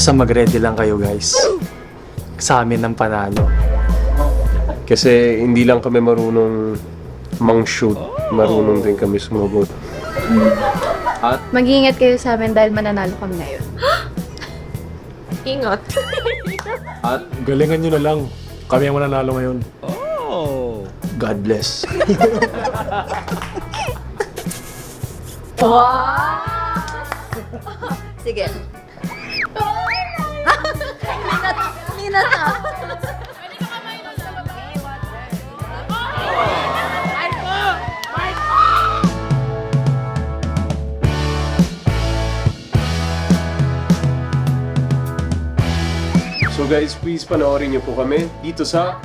Basta mag-ready lang kayo guys. Sa amin ng panalo. Kasi hindi lang kami marunong mang-shoot. Marunong din kami sumagot. Mag-iingat kayo sa amin dahil mananalo kami ngayon. Ingot. At galingan nyo na lang. Kami ang mananalo ngayon. God bless. Sige. Ninat na. So guys, please panoorin niyo po kami dito sa